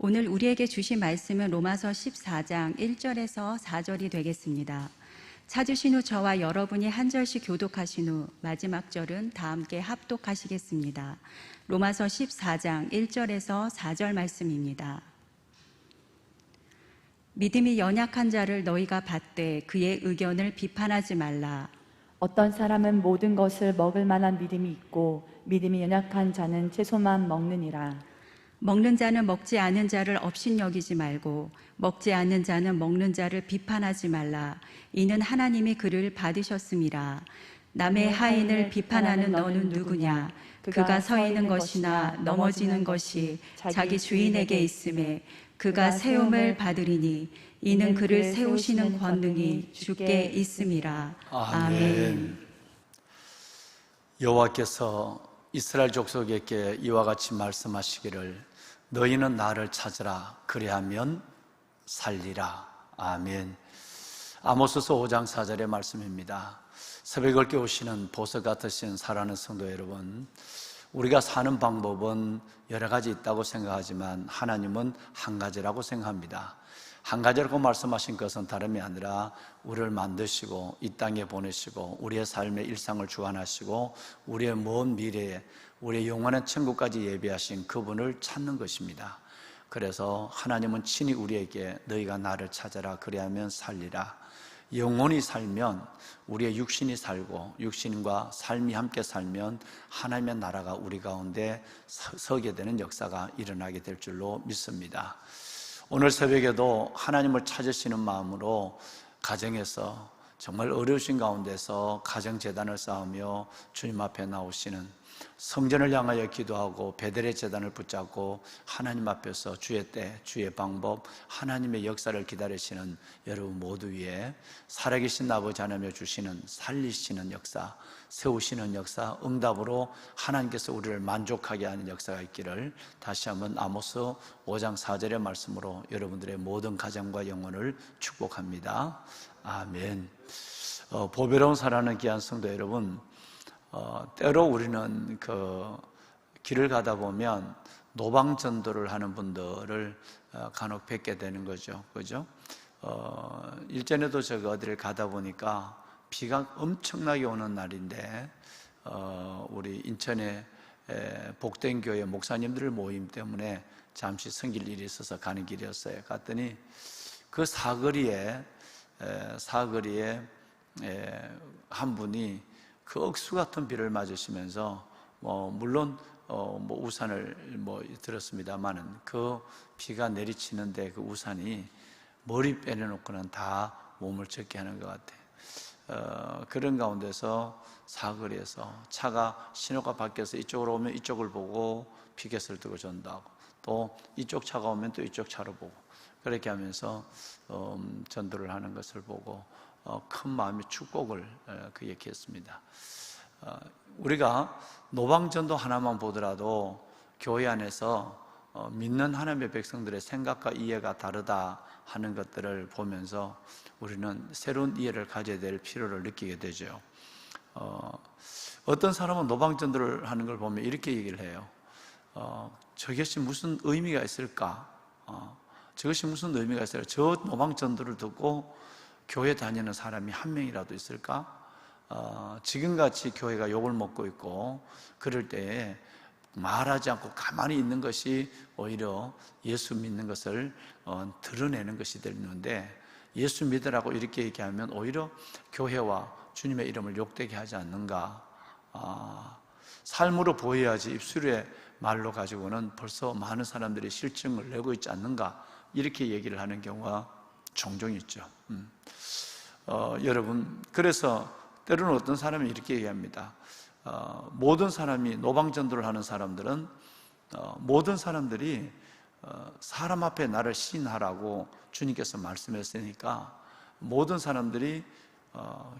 오늘 우리에게 주신 말씀은 로마서 14장 1절에서 4절이 되겠습니다. 찾으신 후 저와 여러분이 한 절씩 교독하신 후 마지막 절은 다 함께 합독하시겠습니다. 로마서 14장 1절에서 4절 말씀입니다. 믿음이 연약한 자를 너희가 받되 그의 의견을 비판하지 말라. 어떤 사람은 모든 것을 먹을 만한 믿음이 있고 믿음이 연약한 자는 채소만 먹느니라. 먹는 자는 먹지 않은 자를 업신여기지 말고 먹지 않는 자는 먹는 자를 비판하지 말라. 이는 하나님이 그를 받으셨음이라. 남의 하인을 비판하는 너는 누구냐? 그가 서 있는 것이나 넘어지는 것이 자기 주인에게 있음에 그가 세움을 받으리니 이는 그를 세우시는 권능이 주께 있음이라. 아멘. 여호와께서 이스라엘 족속에게 이와 같이 말씀하시기를 너희는 나를 찾으라 그리하면 살리라. 아멘. 아모스서 5장 4절의 말씀입니다. 새벽을 깨우시는 보석 같으신 사랑하는 성도 여러분, 우리가 사는 방법은 여러 가지 있다고 생각하지만 하나님은 한 가지라고 생각합니다. 한 가지라고 말씀하신 것은 다름이 아니라 우리를 만드시고 이 땅에 보내시고 우리의 삶의 일상을 주관하시고 우리의 먼 미래에 우리의 영원한 천국까지 예비하신 그분을 찾는 것입니다. 그래서 하나님은 친히 우리에게 너희가 나를 찾아라 그리하면 살리라. 영원히 살면 우리의 육신이 살고 육신과 삶이 함께 살면 하나님의 나라가 우리 가운데 서게 되는 역사가 일어나게 될 줄로 믿습니다. 오늘 새벽에도 하나님을 찾으시는 마음으로 가정에서 정말 어려우신 가운데서 가정재단을 쌓으며 주님 앞에 나오시는, 성전을 향하여 기도하고 베델의 제단을 붙잡고 하나님 앞에서 주의 때, 주의 방법, 하나님의 역사를 기다리시는 여러분 모두 위에 살아계신 아버지 하나님의 주시는 살리시는 역사, 세우시는 역사, 응답으로 하나님께서 우리를 만족하게 하는 역사가 있기를 다시 한번 아모스 5장 4절의 말씀으로 여러분들의 모든 가정과 영혼을 축복합니다. 아멘. 보배로운 사랑하는 귀한 성도 여러분, 때로 우리는 그 길을 가다 보면 노방전도를 하는 분들을 간혹 뵙게 되는 거죠. 그죠? 일전에도 제가 어디를 가다 보니까 비가 엄청나게 오는 날인데, 우리 인천의 복된 교회 목사님들 모임 때문에 잠시 섬길 일이 있어서 가는 길이었어요. 갔더니 그 사거리에 한 분이 그 억수 같은 비를 맞으시면서 물론 우산을 들었습니다만은 그 비가 내리치는데 그 우산이 머리 빼내놓고는 다 몸을 젖게 하는 것 같아요. 그런 가운데서 사거리에서 차가 신호가 바뀌어서 이쪽으로 오면 이쪽을 보고 피켓을 들고 전도하고, 또 이쪽 차가 오면 또 이쪽 차로 보고, 그렇게 하면서 전도를 하는 것을 보고 큰 마음의 축복을 얘기했습니다. 우리가 노방전도 하나만 보더라도 교회 안에서 믿는 하나님의 백성들의 생각과 이해가 다르다 하는 것들을 보면서 우리는 새로운 이해를 가져야 될 필요를 느끼게 되죠. 어떤 사람은 노방전도를 하는 걸 보면 이렇게 얘기를 해요. 저것이 무슨 의미가 있을까? 저것이 무슨 의미가 있을까? 저 노방전도를 듣고 교회 다니는 사람이 한 명이라도 있을까? 지금같이 교회가 욕을 먹고 있고 그럴 때에 말하지 않고 가만히 있는 것이 오히려 예수 믿는 것을 드러내는 것이 되는데, 예수 믿으라고 이렇게 얘기하면 오히려 교회와 주님의 이름을 욕되게 하지 않는가? 삶으로 보여야지 입술의 말로 가지고는 벌써 많은 사람들이 실증을 내고 있지 않는가? 이렇게 얘기를 하는 경우가 종종 있죠. 여러분, 그래서 때로는 어떤 사람이 이렇게 얘기합니다. 모든 사람이 노방전도를 하는 사람들은 모든 사람들이 사람 앞에 나를 시인하라고 주님께서 말씀했으니까 모든 사람들이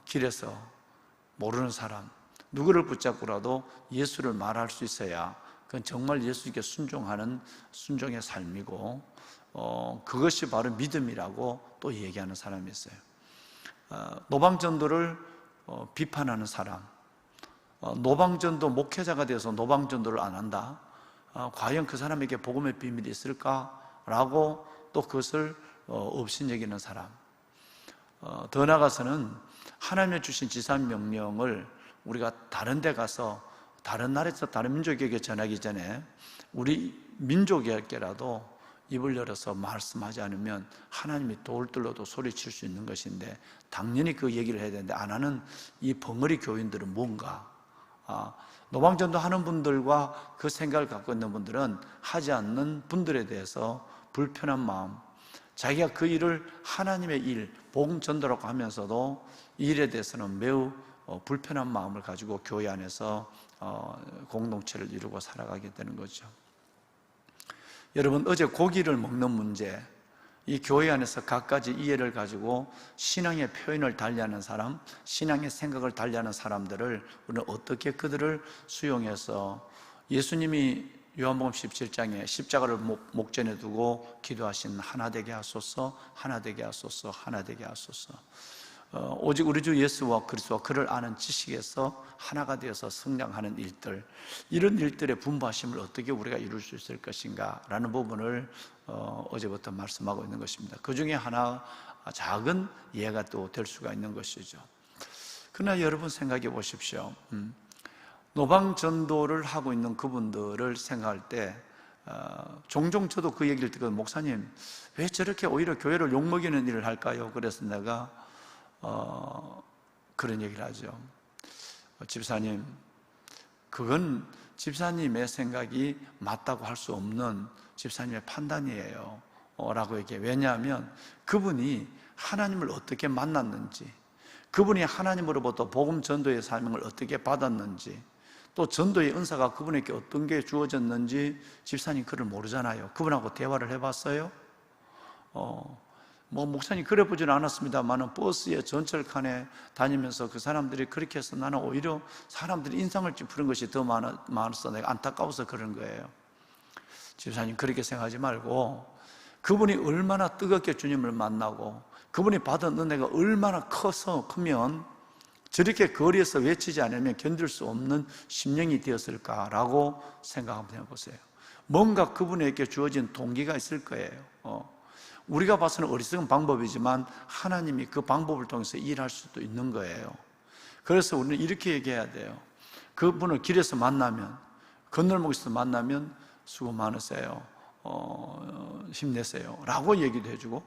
길에서 모르는 사람 누구를 붙잡고라도 예수를 말할 수 있어야 그건 정말 예수께 순종하는 순종의 삶이고, 그것이 바로 믿음이라고 또 얘기하는 사람이 있어요. 노방전도를 비판하는 사람, 노방전도 목회자가 되어서 노방전도를 안 한다? 과연 그 사람에게 복음의 비밀이 있을까? 라고 또 그것을 업신여기는 사람. 더 나아가서는 하나님의 주신 지상 명령을 우리가 다른 데 가서 다른 나라에서 다른 민족에게 전하기 전에 우리 민족에게라도 입을 열어서 말씀하지 않으면 하나님이 돌들로도 소리칠 수 있는 것인데, 당연히 그 얘기를 해야 되는데 안 하는 이 벙어리 교인들은 뭔가, 노방전도 하는 분들과 그 생각을 갖고 있는 분들은 하지 않는 분들에 대해서 불편한 마음, 자기가 그 일을 하나님의 일, 복음 전도라고 하면서도 이 일에 대해서는 매우 불편한 마음을 가지고 교회 안에서 공동체를 이루고 살아가게 되는 거죠. 여러분, 어제 고기를 먹는 문제, 이 교회 안에서 갖가지 이해를 가지고 신앙의 표현을 달리하는 사람, 신앙의 생각을 달리하는 사람들을 우리는 어떻게 그들을 수용해서, 예수님이 요한복음 17장에 십자가를 목전에 두고 기도하신 하나 되게 하소서, 하나 되게 하소서, 하나 되게 하소서. 오직 우리 주 예수와 그리스도와 그를 아는 지식에서 하나가 되어서 성장하는 일들, 이런 일들의 분부하심을 어떻게 우리가 이룰 수 있을 것인가 라는 부분을 어제부터 말씀하고 있는 것입니다. 그 중에 하나 작은 예가 또 될 수가 있는 것이죠. 그러나 여러분 생각해 보십시오. 노방전도를 하고 있는 그분들을 생각할 때 종종 저도 그 얘기를 듣거든요. 목사님, 왜 저렇게 오히려 교회를 욕먹이는 일을 할까요? 그래서 내가 그런 얘기를 하죠. 집사님, 그건 집사님의 생각이 맞다고 할 수 없는 집사님의 판단이에요 라고 얘기해요. 왜냐하면 그분이 하나님을 어떻게 만났는지, 그분이 하나님으로부터 복음 전도의 사명을 어떻게 받았는지, 또 전도의 은사가 그분에게 어떤 게 주어졌는지 집사님 그걸 모르잖아요. 그분하고 대화를 해봤어요? 목사님 그래 보지는 않았습니다만은 버스에 전철 칸에 다니면서 그 사람들이 그렇게 해서 나는 오히려 사람들이 인상을 찌푸린 것이 더 많아서 내가 안타까워서 그런 거예요. 집사님 그렇게 생각하지 말고, 그분이 얼마나 뜨겁게 주님을 만나고 그분이 받은 은혜가 얼마나 크면 저렇게 거리에서 외치지 않으면 견딜 수 없는 심령이 되었을까라고 생각 한번 해보세요. 뭔가 그분에게 주어진 동기가 있을 거예요. 우리가 봐서는 어리석은 방법이지만 하나님이 그 방법을 통해서 일할 수도 있는 거예요. 그래서 우리는 이렇게 얘기해야 돼요. 그분을 길에서 만나면, 건널목에서 만나면 수고 많으세요, 힘내세요 라고 얘기도 해주고,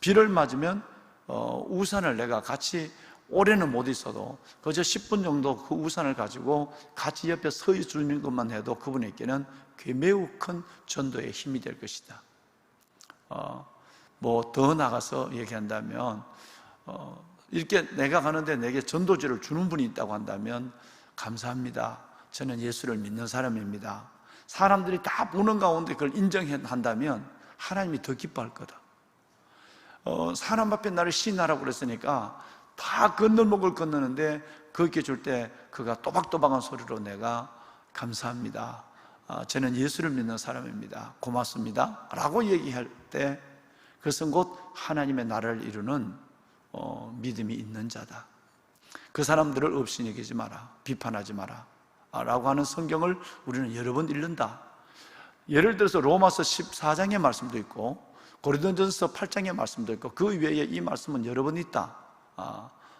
비를 맞으면 우산을 내가 같이, 올해는 못 있어도 그저 10분 정도 그 우산을 가지고 같이 옆에 서 있는 것만 해도 그분에게는 매우 큰 전도의 힘이 될 것이다. 더 나가서 얘기한다면, 이렇게 내가 가는데 내게 전도지를 주는 분이 있다고 한다면, 감사합니다, 저는 예수를 믿는 사람입니다, 사람들이 다 보는 가운데 그걸 인정한다면 하나님이 더 기뻐할 거다. 사람 앞에 나를 시인하라고 그랬으니까 다 건널목을 건너는데 그렇게 줄 때 그가 또박또박한 소리로 내가 감사합니다, 저는 예수를 믿는 사람입니다, 고맙습니다 라고 얘기할 때, 그것은 곧 하나님의 나라를 이루는 믿음이 있는 자다. 그 사람들을 없이 여기지 마라, 비판하지 마라 라고 하는 성경을 우리는 여러 번 읽는다. 예를 들어서 로마서 14장의 말씀도 있고 고린도전서 8장의 말씀도 있고 그 외에 이 말씀은 여러 번 있다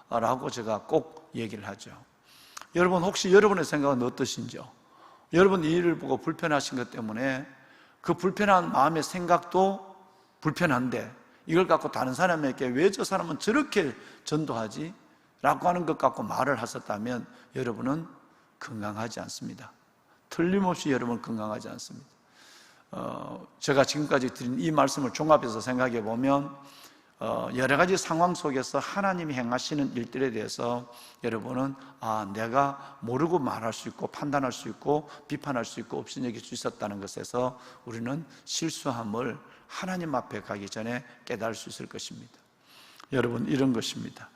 라고 제가 꼭 얘기를 하죠. 여러분, 혹시 여러분의 생각은 어떠신지요? 여러분 이 일을 보고 불편하신 것 때문에 그 불편한 마음의 생각도 불편한데 이걸 갖고 다른 사람에게 왜 저 사람은 저렇게 전도하지? 라고 하는 것 갖고 말을 하셨다면 여러분은 건강하지 않습니다. 틀림없이 여러분은 건강하지 않습니다. 제가 지금까지 드린 이 말씀을 종합해서 생각해 보면 여러 가지 상황 속에서 하나님이 행하시는 일들에 대해서 여러분은 내가 모르고 말할 수 있고 판단할 수 있고 비판할 수 있고 업신여길 수 있었다는 것에서 우리는 실수함을 하나님 앞에 가기 전에 깨달을 수 있을 것입니다. 여러분, 이런 것입니다.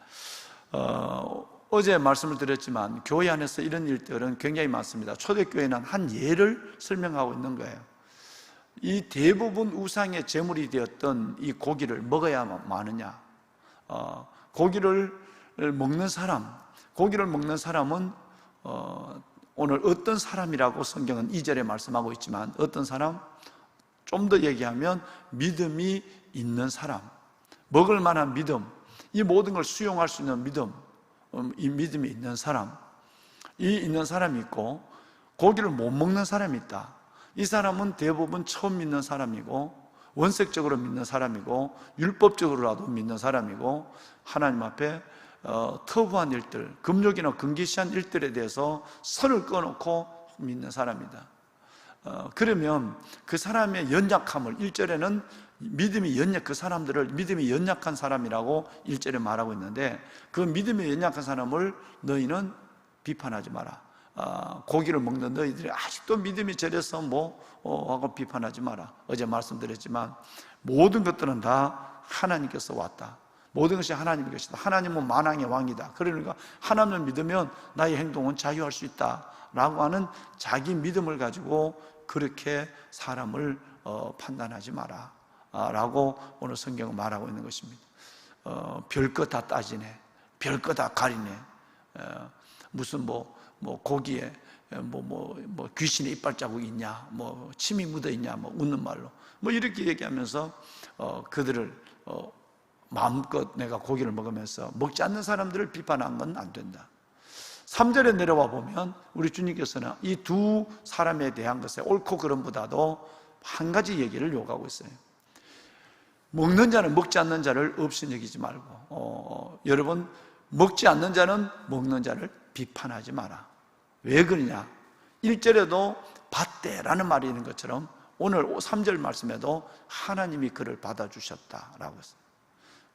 어제 말씀을 드렸지만 교회 안에서 이런 일들은 굉장히 많습니다. 초대교회는 한 예를 설명하고 있는 거예요. 이 대부분 우상의 제물이 되었던 이 고기를 먹어야 마느냐, 고기를 먹는 사람은 오늘 어떤 사람이라고 성경은 2절에 말씀하고 있지만 어떤 사람? 좀 더 얘기하면 믿음이 있는 사람, 먹을 만한 믿음, 이 모든 걸 수용할 수 있는 믿음, 이 믿음이 있는 사람, 이 있는 사람이 있고, 고기를 못 먹는 사람이 있다. 이 사람은 대부분 처음 믿는 사람이고, 원색적으로 믿는 사람이고, 율법적으로라도 믿는 사람이고, 하나님 앞에 터부한 일들, 금욕이나 금기시한 일들에 대해서 선을 꺼놓고 믿는 사람이다. 그러면 그 사람의 연약함을 1절에는 그 사람들을 믿음이 연약한 사람이라고 1절에 말하고 있는데, 그 믿음이 연약한 사람을 너희는 비판하지 마라. 고기를 먹는 너희들이 아직도 믿음이 저래서 하고 비판하지 마라. 어제 말씀드렸지만 모든 것들은 다 하나님께서 왔다. 모든 것이 하나님의 것이다. 하나님은 만왕의 왕이다. 그러니까 하나님을 믿으면 나의 행동은 자유할 수 있다 라고 하는 자기 믿음을 가지고 그렇게 사람을 판단하지 마라 라고 오늘 성경은 말하고 있는 것입니다. 별것 다 따지네, 별것 다 가리네, 무슨 고기에 귀신의 이빨 자국이 있냐, 침이 묻어 있냐, 웃는 말로 이렇게 얘기하면서 그들을 마음껏 내가 고기를 먹으면서 먹지 않는 사람들을 비판한 건 안 된다. 3절에 내려와 보면 우리 주님께서는 이 두 사람에 대한 것에 옳고 그름보다도 한 가지 얘기를 요구하고 있어요. 먹는 자는 먹지 않는 자를 없인 여기지 말고, 여러분, 먹지 않는 자는 먹는 자를 비판하지 마라. 왜 그러냐? 1절에도 받대라는 말이 있는 것처럼 오늘 3절 말씀에도 하나님이 그를 받아주셨다라고 했어요.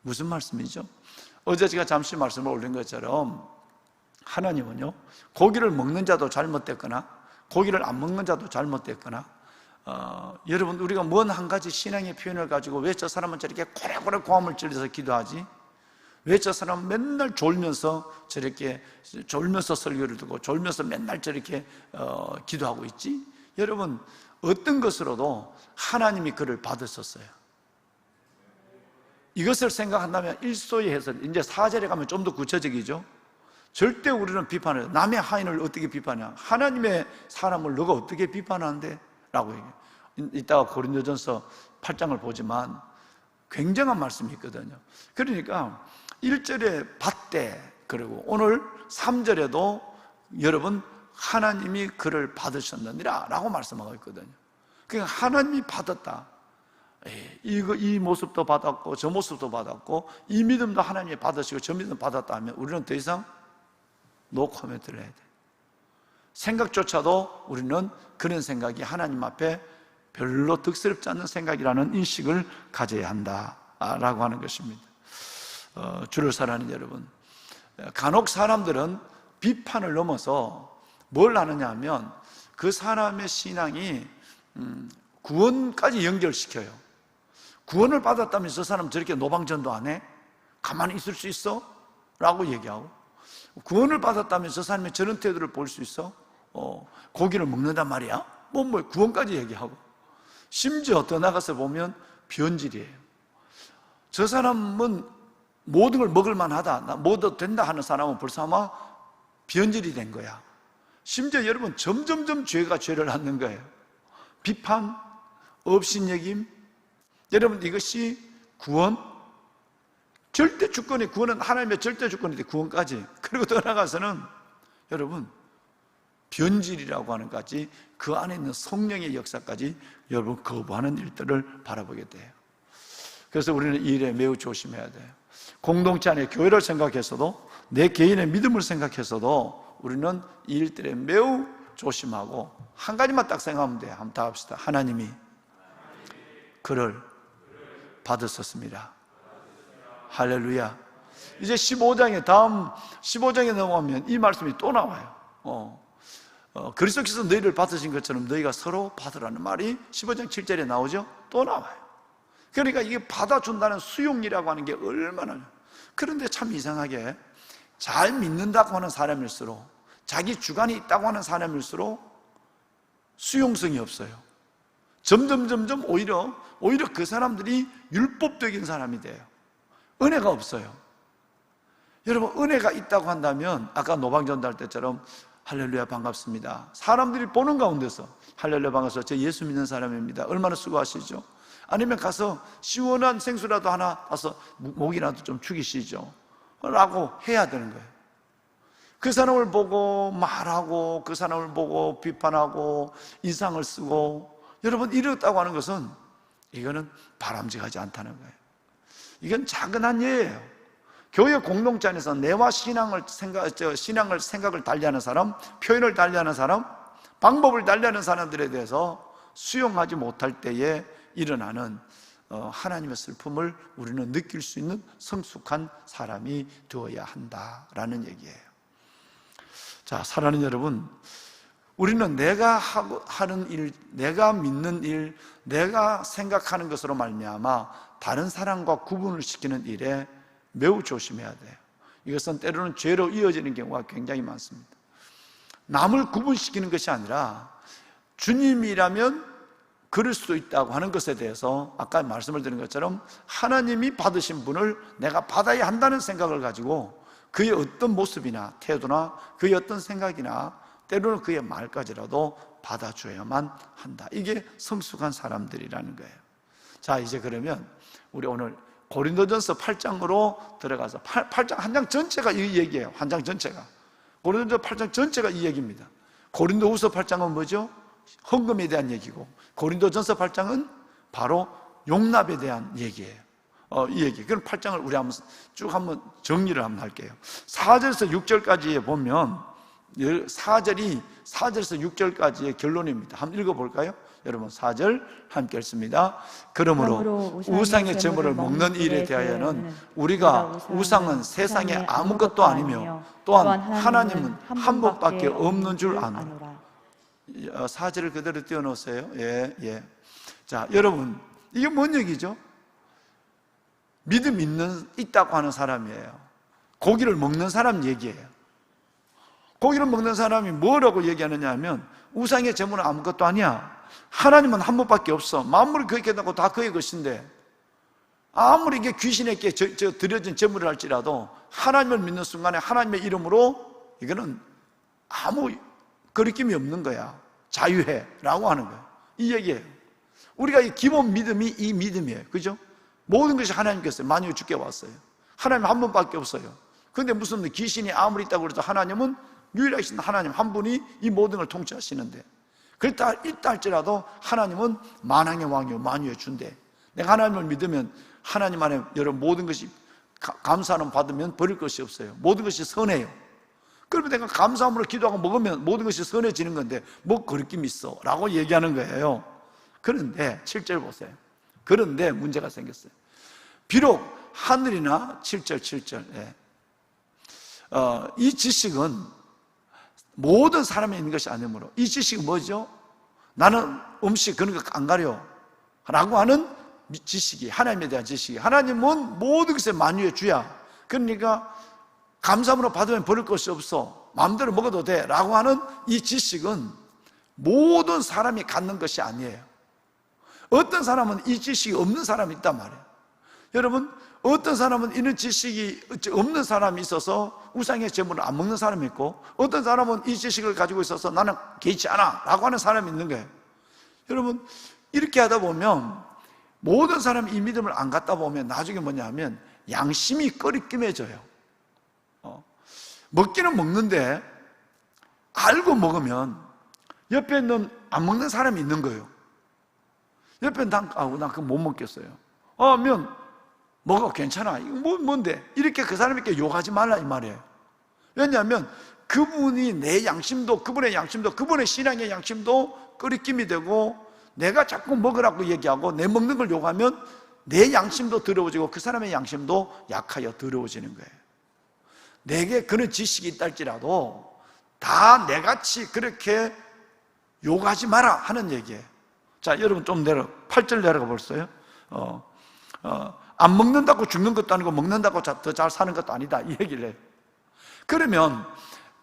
무슨 말씀이죠? 어제 제가 잠시 말씀을 올린 것처럼 하나님은요, 고기를 먹는 자도 잘못됐거나 고기를 안 먹는 자도 잘못됐거나, 여러분, 우리가 뭔 한 가지 신앙의 표현을 가지고 왜 저 사람은 저렇게 고래고래 고함을 질러서 기도하지? 왜 저 사람은 맨날 졸면서 설교를 듣고 졸면서 맨날 저렇게 기도하고 있지? 여러분, 어떤 것으로도 하나님이 그를 받으셨어요. 이것을 생각한다면 일소이해서 이제 4절에 가면 좀 더 구체적이죠. 절대 우리는 비판해요. 남의 하인을 어떻게 비판해? 하나님의 사람을 너가 어떻게 비판하는데? 라고 얘기해요. 이따가 고린도전서 8장을 보지만 굉장한 말씀이 있거든요. 그러니까 1절에 받되, 그리고 오늘 3절에도 여러분 하나님이 그를 받으셨느니라 라고 말씀하고 있거든요. 그러니까 하나님이 받았다. 이 모습도 받았고 저 모습도 받았고 이 믿음도 하나님이 받으시고 저 믿음도 받았다 하면 우리는 더 이상 노 코멘트를 해야 돼. 생각조차도 우리는 그런 생각이 하나님 앞에 별로 득스럽지 않는 생각이라는 인식을 가져야 한다라고 하는 것입니다. 주를 사랑하는 여러분, 간혹 사람들은 비판을 넘어서 뭘 하느냐 하면 그 사람의 신앙이 구원까지 연결시켜요. 구원을 받았다면 저 사람 저렇게 노방전도 안 해? 가만히 있을 수 있어? 라고 얘기하고, 구원을 받았다면 저 사람의 저런 태도를 볼 수 있어? 고기를 먹는단 말이야? 구원까지 얘기하고, 심지어 더 나가서 보면 변질이에요. 저 사람은 모든 걸 먹을 만하다, 모두 된다 하는 사람은 벌써 아마 변질이 된 거야. 심지어 여러분, 점점점 죄가 죄를 낳는 거예요. 비판, 업신여김. 여러분, 이것이 구원, 절대 주권이, 구원은 하나님의 절대 주권인데 구원까지, 그리고 더 나아가서는 여러분 변질이라고 하는 것까지, 그 안에 있는 성령의 역사까지 여러분 거부하는 일들을 바라보게 돼요. 그래서 우리는 이 일에 매우 조심해야 돼요. 공동체 안에 교회를 생각해서도, 내 개인의 믿음을 생각해서도 우리는 이 일들에 매우 조심하고, 한 가지만 딱 생각하면 돼요. 한번 다 합시다. 하나님이 그를 받으셨습니다. 할렐루야. 이제 15장에, 다음 15장에 넘어가면 이 말씀이 또 나와요. 그리스도께서 너희를 받으신 것처럼 너희가 서로 받으라는 말이 15장 7절에 나오죠? 또 나와요. 그러니까 이게 받아준다는 수용이라고 하는 게 얼마나. 그런데 참 이상하게 잘 믿는다고 하는 사람일수록, 자기 주관이 있다고 하는 사람일수록 수용성이 없어요. 점점 오히려 그 사람들이 율법적인 사람이 돼요. 은혜가 없어요. 여러분, 은혜가 있다고 한다면 아까 노방전도 할 때처럼 할렐루야 반갑습니다. 사람들이 보는 가운데서 할렐루야 반갑습니다. 저 예수 믿는 사람입니다. 얼마나 수고하시죠? 아니면 가서 시원한 생수라도 하나 가서 목이라도 좀 죽이시죠 라고 해야 되는 거예요. 그 사람을 보고 말하고 그 사람을 보고 비판하고 인상을 쓰고, 여러분 이렇다고 하는 것은 이거는 바람직하지 않다는 거예요. 이건 작은 한 예예요. 교회 공동체 안에서 내와 신앙을 생각을 달리하는 사람, 표현을 달리하는 사람, 방법을 달리하는 사람들에 대해서 수용하지 못할 때에 일어나는 하나님의 슬픔을 우리는 느낄 수 있는 성숙한 사람이 되어야 한다라는 얘기예요. 자, 사랑하는 여러분, 우리는 내가 하는 일, 내가 믿는 일, 내가 생각하는 것으로 말미암아 다른 사람과 구분을 시키는 일에 매우 조심해야 돼요. 이것은 때로는 죄로 이어지는 경우가 굉장히 많습니다. 남을 구분시키는 것이 아니라 주님이라면 그럴 수도 있다고 하는 것에 대해서 아까 말씀을 드린 것처럼 하나님이 받으신 분을 내가 받아야 한다는 생각을 가지고 그의 어떤 모습이나 태도나 그의 어떤 생각이나 때로는 그의 말까지라도 받아줘야만 한다. 이게 성숙한 사람들이라는 거예요. 자, 이제 그러면 우리 오늘 고린도전서 8장으로 들어가서 8장 한 장 전체가 이 얘기예요. 한 장 전체가. 고린도전서 8장 전체가 이 얘기입니다. 고린도후서 8장은 뭐죠? 헌금에 대한 얘기고, 고린도전서 8장은 바로 용납에 대한 얘기예요. 이 얘기. 그럼 8장을 우리 한번 정리를 한번 할게요. 4절에서 6절까지에 보면 4절에서 6절까지의 결론입니다. 한번 읽어볼까요? 여러분 4절 함께 읽습니다. 그러므로 우상의 제물을 먹는 일에 대하여는 우리가 우상은 세상에 아무것도 아니며 또한 하나님은 한 분밖에 없는 줄 아노라. 4절을 그대로 띄워놓으세요. 예. 자, 여러분 이게 뭔 얘기죠? 믿음 있다고 하는 사람이에요. 고기를 먹는 사람 얘기예요. 고기를 먹는 사람이 뭐라고 얘기하느냐 하면 우상의 제물은 아무것도 아니야. 하나님은 한 분밖에 없어. 만물이 그에게 나고 다 그의 것인데 아무리 이게 귀신에게 드려진 제물을 할지라도 하나님을 믿는 순간에 하나님의 이름으로 이거는 아무 거리낌이 없는 거야. 자유해 라고 하는 거야. 이 얘기예요. 우리가 이 기본 믿음이 이 믿음이에요. 그죠? 모든 것이 하나님께서 만유에 주께 왔어요. 하나님 한 분밖에 없어요. 그런데 무슨 귀신이 아무리 있다고 그래도 하나님은 유일하신 하나님 한 분이 이 모든 걸 통치하시는데, 그렇다 있다 할지라도 하나님은 만왕의 왕이요 만유의 주인데, 내가 하나님을 믿으면 하나님 안에 여러분 모든 것이 감사함을 받으면 버릴 것이 없어요. 모든 것이 선해요. 그러면 내가 감사함으로 기도하고 먹으면 모든 것이 선해지는 건데 뭐 거리낌이 있어 라고 얘기하는 거예요. 그런데 7절 보세요. 그런데 문제가 생겼어요. 비록 하늘이나 7절 이 지식은 모든 사람에 있는 것이 아니므로, 이 지식은 뭐죠? 나는 음식 그런 거 안 가려 라고 하는 지식이, 하나님에 대한 지식이, 하나님은 모든 것의 만유의 주야. 그러니까 감사함으로 받으면 버릴 것이 없어, 마음대로 먹어도 돼 라고 하는 이 지식은 모든 사람이 갖는 것이 아니에요. 어떤 사람은 이 지식이 없는 사람이 있단 말이에요. 여러분, 어떤 사람은 이런 지식이 없는 사람이 있어서 우상의 제물을 안 먹는 사람이 있고, 어떤 사람은 이 지식을 가지고 있어서 나는 개의치 않아 라고 하는 사람이 있는 거예요. 여러분, 이렇게 하다 보면 모든 사람이 이 믿음을 안 갖다 보면 나중에 뭐냐 하면 양심이 꺼리낌해져요. 먹기는 먹는데 알고 먹으면 옆에 있는 안 먹는 사람이 있는 거예요. 옆에 난 그거 못 먹겠어요. 면 먹어, 괜찮아. 이거 뭔데? 이렇게 그 사람에게 욕하지 말라 이 말이에요. 왜냐하면 그분이 내 양심도, 그분의 양심도, 그분의 신앙의 양심도 끄리낌이 되고, 내가 자꾸 먹으라고 얘기하고 내 먹는 걸 욕하면 내 양심도 더러워지고 그 사람의 양심도 약하여 더러워지는 거예요. 내게 그런 지식이 있다 할지라도 다 내같이 그렇게 욕하지 마라 하는 얘기예요. 자, 여러분 좀 8절 내려가 볼까요? 안 먹는다고 죽는 것도 아니고 먹는다고 더 잘 사는 것도 아니다 이 얘기를 해요. 그러면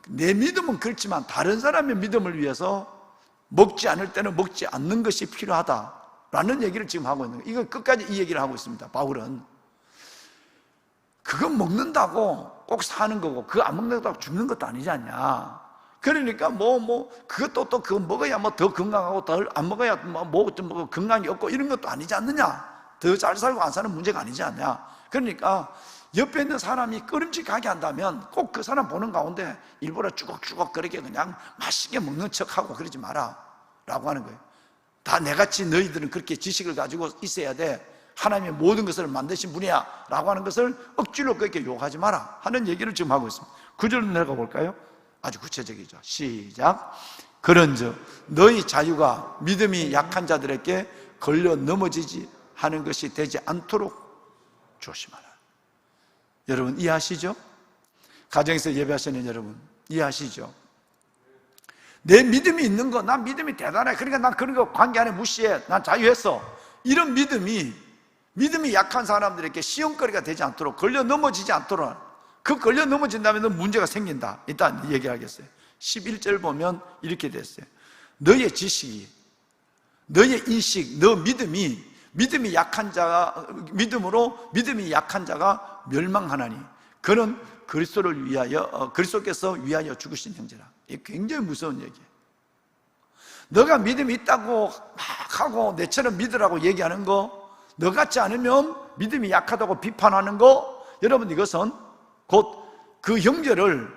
내 믿음은 그렇지만 다른 사람의 믿음을 위해서 먹지 않을 때는 먹지 않는 것이 필요하다라는 얘기를 지금 하고 있는 거예요. 이거 끝까지 이 얘기를 하고 있습니다. 바울은 그건 먹는다고 꼭 사는 거고 그거 안 먹는다고 죽는 것도 아니지 않냐. 그러니까 그것도 또 그거 먹어야 더 건강하고 덜 안 먹어야 뭐 건강이 없고 이런 것도 아니지 않느냐? 더 잘 살고 안 사는 문제가 아니지 않냐? 그러니까 옆에 있는 사람이 끓음직하게 한다면 꼭 그 사람 보는 가운데 일부러 쭈걱쭈걱 그렇게 그냥 맛있게 먹는 척하고 그러지 마라 라고 하는 거예요. 다 내같이 너희들은 그렇게 지식을 가지고 있어야 돼, 하나님의 모든 것을 만드신 분이야 라고 하는 것을 억지로 그렇게 욕하지 마라 하는 얘기를 지금 하고 있습니다. 9절로 내려가 볼까요? 아주 구체적이죠. 시작. 그런즉 너희 자유가 믿음이 약한 자들에게 걸려 넘어지지 하는 것이 되지 않도록 조심하라. 여러분 이해하시죠? 가정에서 예배하시는 여러분 이해하시죠? 내 믿음이 있는 거, 난 믿음이 대단해, 그러니까 난 그런 거 관계 안에 무시해, 난 자유했어, 이런 믿음이 약한 사람들에게 시험거리가 되지 않도록, 걸려 넘어지지 않도록. 그 걸려 넘어진다면 문제가 생긴다. 일단 얘기하겠어요. 11절 보면 이렇게 됐어요. 너의 지식이, 너의 인식, 너 믿음이 약한 자가, 믿음이 약한 자가 멸망하나니 그는 그리스도께서 위하여 죽으신 형제라. 이게 굉장히 무서운 얘기예요. 너가 믿음이 있다고 막 하고 내처럼 믿으라고 얘기하는 거, 너 같지 않으면 믿음이 약하다고 비판하는 거, 여러분 이것은 곧 그 형제를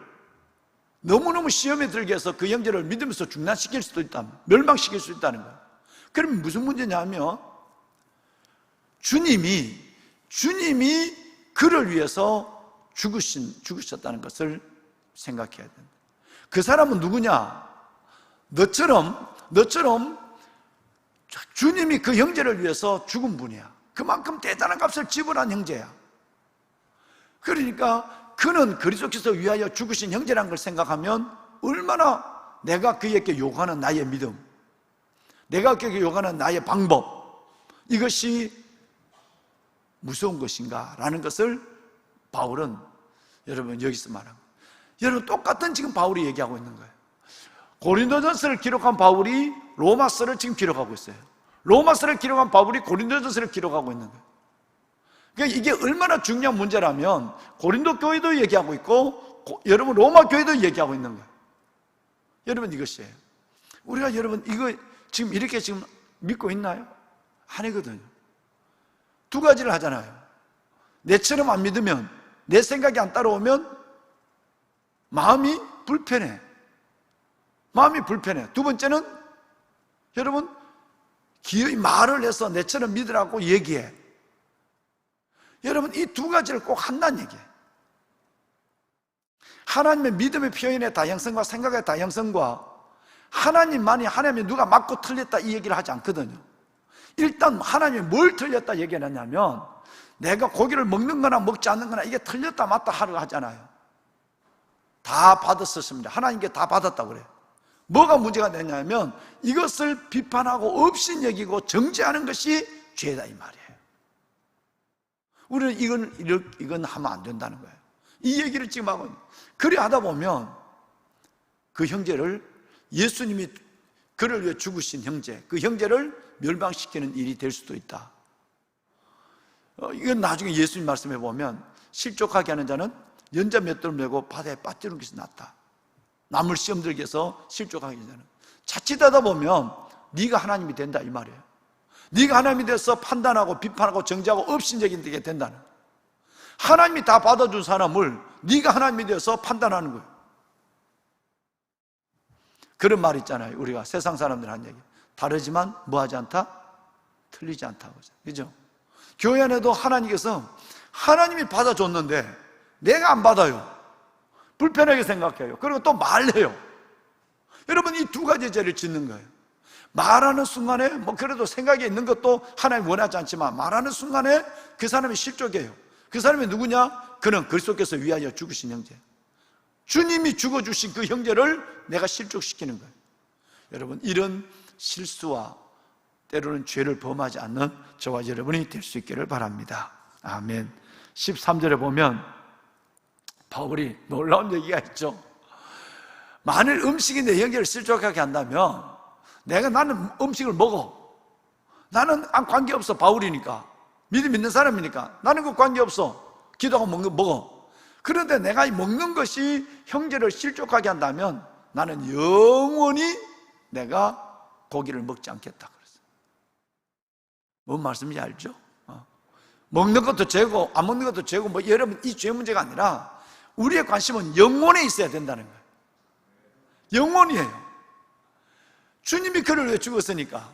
너무너무 시험에 들게 해서 그 형제를 믿으면서 중단시킬 수도 있다, 멸망시킬 수 있다는 거예요. 그러면 무슨 문제냐면 주님이 그를 위해서 죽으셨다는 것을 생각해야 된다. 그 사람은 누구냐? 너처럼 주님이 그 형제를 위해서 죽은 분이야. 그만큼 대단한 값을 지불한 형제야. 그러니까 그는 그리스도께서 위하여 죽으신 형제라는 걸 생각하면 얼마나 내가 그에게 요구하는 나의 믿음, 내가 그에게 요구하는 나의 방법, 이것이 무서운 것인가 라는 것을 바울은 여러분 여기서 말합니다. 여러분 똑같은 지금 바울이 얘기하고 있는 거예요. 고린도전서를 기록한 바울이 로마서를 지금 기록하고 있어요. 로마서를 기록한 바울이 고린도전서를 기록하고 있는 거예요. 그러니까 이게 얼마나 중요한 문제라면 고린도 교회도 얘기하고 있고 여러분 로마 교회도 얘기하고 있는 거예요. 여러분 이것이에요. 우리가 여러분 이거 지금 이렇게 지금 믿고 있나요? 아니거든요. 두 가지를 하잖아요. 내처럼 안 믿으면, 내 생각이 안 따라오면 마음이 불편해. 두 번째는 여러분 기어이 말을 해서 내처럼 믿으라고 얘기해. 여러분 이 두 가지를 꼭 한다는 얘기예요. 하나님의 믿음의 표현의 다양성과 생각의 다양성과 하나님만이, 하나님이 누가 맞고 틀렸다 이 얘기를 하지 않거든요. 일단 하나님이 뭘 틀렸다 얘기하냐면 내가 고기를 먹는 거나 먹지 않는 거나 이게 틀렸다 맞다 하려고 하잖아요. 다 받았었습니다. 하나님께 다 받았다고 그래요. 뭐가 문제가 되냐면 이것을 비판하고 없인 여기고 정죄하는 것이 죄다 이 말이에요. 우리는 이건 하면 안 된다는 거예요. 이 얘기를 지금 하고 있는. 그래 하다 보면 그 형제를, 예수님이 그를 위해 죽으신 형제, 그 형제를 멸망시키는 일이 될 수도 있다. 이건 나중에 예수님 말씀해 보면 실족하게 하는 자는 연자 맷돌을 메고 바다에 빠뜨리는 것이 낫다. 남을 시험 들게 해서 실족하게 하는 자는 자칫하다 보면 네가 하나님이 된다 이 말이에요. 네가 하나님이 돼서 판단하고 비판하고 정죄하고 업신적인 되게 된다는, 하나님이 다 받아준 사람을 네가 하나님이 되어서 판단하는 거예요. 그런 말 있잖아요. 우리가 세상 사람들 하는 얘기, 다르지만 뭐하지 않다? 틀리지 않다고 하죠. 그죠? 교회 안에도 하나님께서 하나님이 받아줬는데 내가 안 받아요. 불편하게 생각해요. 그리고 또 말해요. 여러분 이 두 가지 죄를 짓는 거예요. 말하는 순간에 그래도 생각에 있는 것도 하나님 원하지 않지만 말하는 순간에 그 사람이 실족해요. 그 사람이 누구냐? 그는 그리스도께서 위하여 죽으신 형제, 주님이 죽어주신 그 형제를 내가 실족시키는 거예요. 여러분 이런 실수와 때로는 죄를 범하지 않는 저와 여러분이 될 수 있기를 바랍니다. 아멘. 13절에 보면 바울이 놀라운 얘기가 있죠. 만일 음식이 내 형제를 실족하게 한다면 나는 음식을 먹어. 나는 관계없어. 바울이니까, 믿음 있는 사람이니까 나는 그 관계없어. 기도하고 먹는 거 먹어. 그런데 내가 먹는 것이 형제를 실족하게 한다면 나는 영원히 내가 고기를 먹지 않겠다 그랬어요. 뭔 말씀인지 알죠? 먹는 것도 죄고 안 먹는 것도 죄고 뭐 여러분 이 죄 문제가 아니라 우리의 관심은 영혼에 있어야 된다는 거예요. 영혼이에요. 주님이 그를 왜 죽었으니까?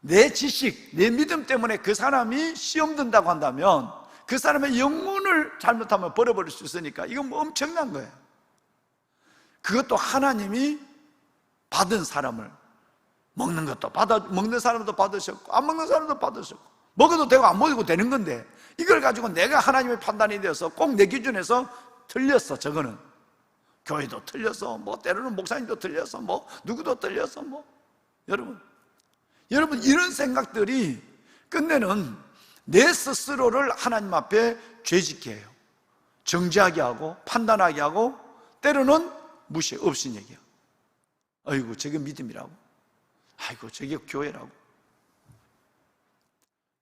내 지식, 내 믿음 때문에 그 사람이 시험 든다고 한다면 그 사람의 영혼을 잘못하면 버려버릴 수 있으니까 이건 뭐 엄청난 거예요. 그것도 하나님이 받은 사람을 먹는 것도 먹는 사람도 받으셨고 안 먹는 사람도 받으셨고 먹어도 되고 안 먹어도 되는 건데 이걸 가지고 내가 하나님의 판단이 되어서 꼭 내 기준에서 틀렸어. 저거는 교회도 틀렸어, 뭐 때로는 목사님도 틀렸어, 뭐 누구도 틀렸어, 뭐 여러분 이런 생각들이 끝내는 내 스스로를 하나님 앞에 죄짓게 해요. 정죄하게 하고 판단하게 하고 때로는 무시 없인 얘기야. 아이고 저게 믿음이라고, 아이고 저게 교회라고.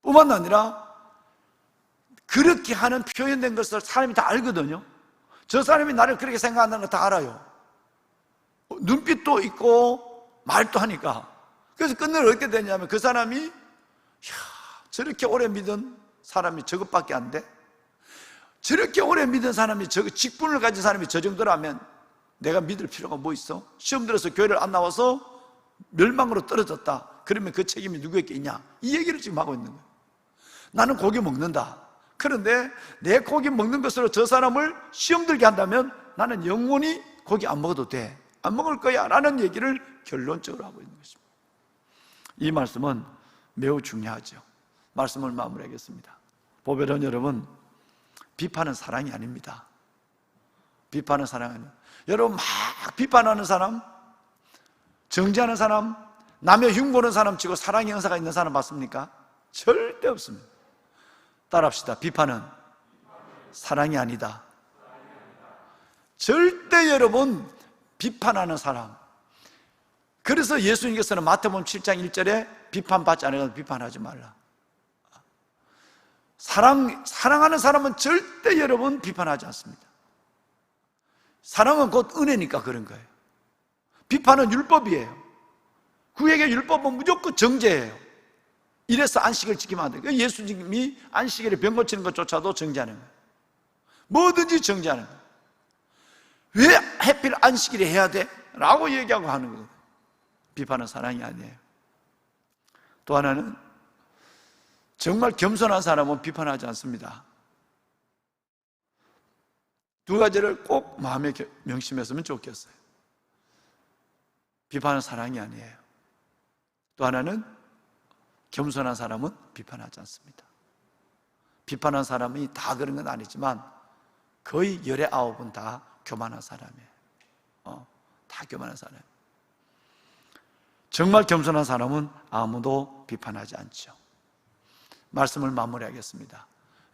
뿐만 아니라 그렇게 하는 표현된 것을 사람이 다 알거든요. 저 사람이 나를 그렇게 생각한다는 거 다 알아요. 눈빛도 있고 말도 하니까. 그래서 끝내는 어떻게 되냐면 그 사람이 저렇게 오래 믿은 사람이 저것밖에 안 돼? 저렇게 오래 믿은 사람이 직분을 가진 사람이 저 정도라면 내가 믿을 필요가 뭐 있어? 시험 들어서 교회를 안 나와서 멸망으로 떨어졌다. 그러면 그 책임이 누구에게 있냐? 이 얘기를 지금 하고 있는 거예요. 나는 고기 먹는다. 그런데 내 고기 먹는 것으로 저 사람을 시험 들게 한다면 나는 영원히 고기 안 먹어도 돼. 안 먹을 거야. 라는 얘기를 결론적으로 하고 있는 것입니다. 이 말씀은 매우 중요하죠. 말씀을 마무리하겠습니다. 보배론 여러분, 비판은 사랑이 아닙니다. 비판은 사랑이 아닙니다. 여러분 막 비판하는 사람, 정죄하는 사람, 남의 흉보는 사람 치고 사랑의 은사가 있는 사람 봤습니까? 절대 없습니다. 따라합시다. 비판은 사랑이 아니다. 절대 여러분 비판하는 사람. 그래서 예수님께서는 마태복음 7장 1절에 비판받지 않으면 비판하지 말라. 사랑하는 사람은 절대 여러분 비판하지 않습니다. 사랑은 곧 은혜니까 그런 거예요. 비판은 율법이에요. 구약의 율법은 무조건 정죄예요. 이래서 안식을 지키면 안 돼요. 예수님이 안식일에 병 고치는 것조차도 정죄하는 거예요. 뭐든지 정죄하는 거예요. 왜 하필 안식일에 해야 돼? 라고 얘기하고 하는 거예요. 비판은 사랑이 아니에요. 또 하나는 정말 겸손한 사람은 비판하지 않습니다. 두 가지를 꼭 마음에 명심했으면 좋겠어요. 비판은 사랑이 아니에요. 또 하나는 겸손한 사람은 비판하지 않습니다. 비판한 사람이 다 그런 건 아니지만 거의 19은 다 교만한 사람이에요. 다 교만한 사람이에요. 정말 겸손한 사람은 아무도 비판하지 않죠. 말씀을 마무리하겠습니다.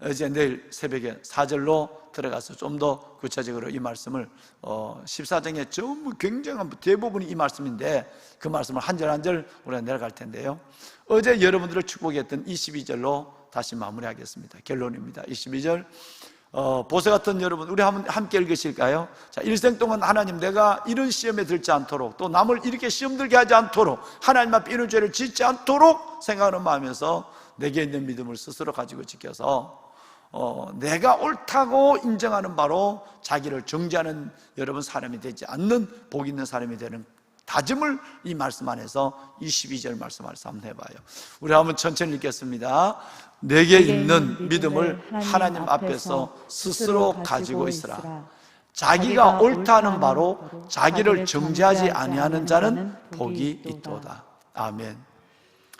이제 내일 새벽에 4절로 들어가서 좀 더 구체적으로 이 말씀을 14장에 전부 굉장한 대부분이 이 말씀인데 그 말씀을 한 절 한 절 우리가 내려갈 텐데요. 어제 여러분들을 축복했던 22절로 다시 마무리하겠습니다. 결론입니다. 22절 보세 같은 여러분, 우리 함께 읽으실까요? 자, 일생 동안 하나님, 내가 이런 시험에 들지 않도록, 또 남을 이렇게 시험 들게 하지 않도록, 하나님 앞에 이런 죄를 짓지 않도록 생각하는 마음에서 내게 있는 믿음을 스스로 가지고 지켜서 내가 옳다고 인정하는 바로 자기를 정죄하는 여러분 사람이 되지 않는 복 있는 사람이 되는 다짐을 이 말씀 안에서 22절 말씀 안에서 한번 해봐요. 우리 한번 천천히 읽겠습니다. 내게 있는 믿음을 하나님 앞에서 스스로 가지고 있으라. 자기가 옳다는 바로 자기를 정죄하지 아니하는 자는 복이 있도다. 아멘.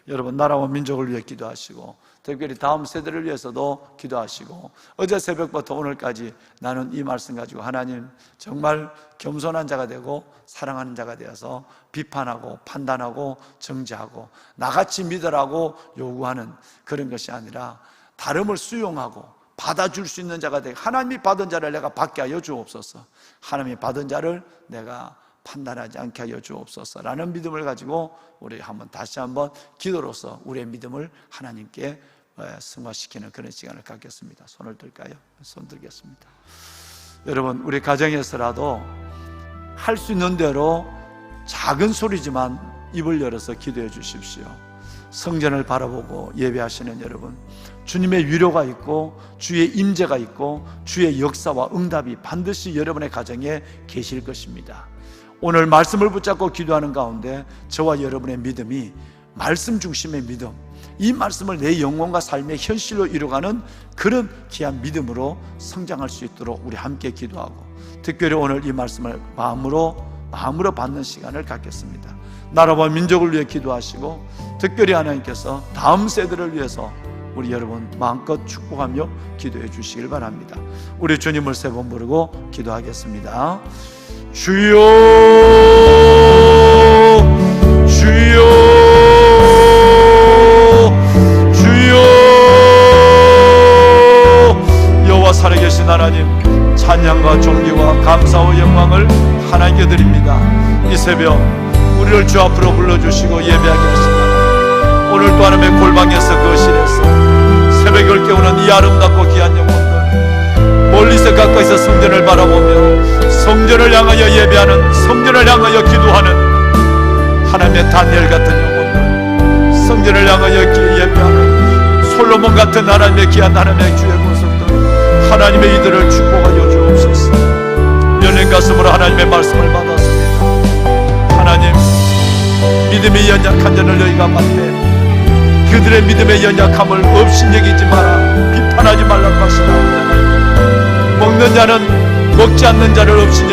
여러분, 나라와 민족을 위해 기도하시고 특별히 다음 세대를 위해서도 기도하시고, 어제 새벽부터 오늘까지 나는 이 말씀 가지고 하나님 정말 겸손한 자가 되고 사랑하는 자가 되어서 비판하고 판단하고 정죄하고 나같이 믿으라고 요구하는 그런 것이 아니라 다름을 수용하고 받아줄 수 있는 자가 되고, 하나님이 받은 자를 내가 받게 하여 주옵소서, 하나님이 받은 자를 내가 판단하지 않게 하여 주옵소서라는 믿음을 가지고 우리 다시 한번 기도로서 우리의 믿음을 하나님께 승화시키는 그런 시간을 갖겠습니다. 손을 들까요? 손 들겠습니다. 여러분, 우리 가정에서라도 할 수 있는 대로 작은 소리지만 입을 열어서 기도해 주십시오. 성전을 바라보고 예배하시는 여러분, 주님의 위로가 있고 주의 임재가 있고 주의 역사와 응답이 반드시 여러분의 가정에 계실 것입니다. 오늘 말씀을 붙잡고 기도하는 가운데 저와 여러분의 믿음이 말씀 중심의 믿음, 이 말씀을 내 영혼과 삶의 현실로 이루어가는 그런 귀한 믿음으로 성장할 수 있도록 우리 함께 기도하고, 특별히 오늘 이 말씀을 마음으로 받는 시간을 갖겠습니다. 나라와 민족을 위해 기도하시고, 특별히 하나님께서 다음 세대를 위해서 우리 여러분 마음껏 축복하며 기도해 주시길 바랍니다. 우리 주님을 세 번 부르고 기도하겠습니다. 주여, 주여, 주여. 여호와 살아계신 하나님, 찬양과 존귀와 감사와 영광을 하나님께 드립니다. 이 새벽 우리를 주 앞으로 불러주시고 예배하게 하시고, 오늘 또 하나님의 골방에서 거실에서 새벽을 깨우는 이 아름답고 귀한 영혼들, 멀리서 가까이서 성전을 바라보며 성전을 향하여 예배하는, 성전을 향하여 기도하는 하나님의 다니엘 같은 영혼들, 성전을 향하여 예배하는 솔로몬 같은 하나님의 귀한 하나님의 주의 권속들, 하나님의 이들을 축복하여 주옵소서. 열린 가슴으로 하나님의 말씀을 받았습니다. 하나님, 믿음이 연약한 자를 너희가 봤대. 그들의 믿음의 연약함을 업신여기지 마라, 비판하지 말라고 하시나이다. 먹는 자는 먹지 않는 자를 업신여기지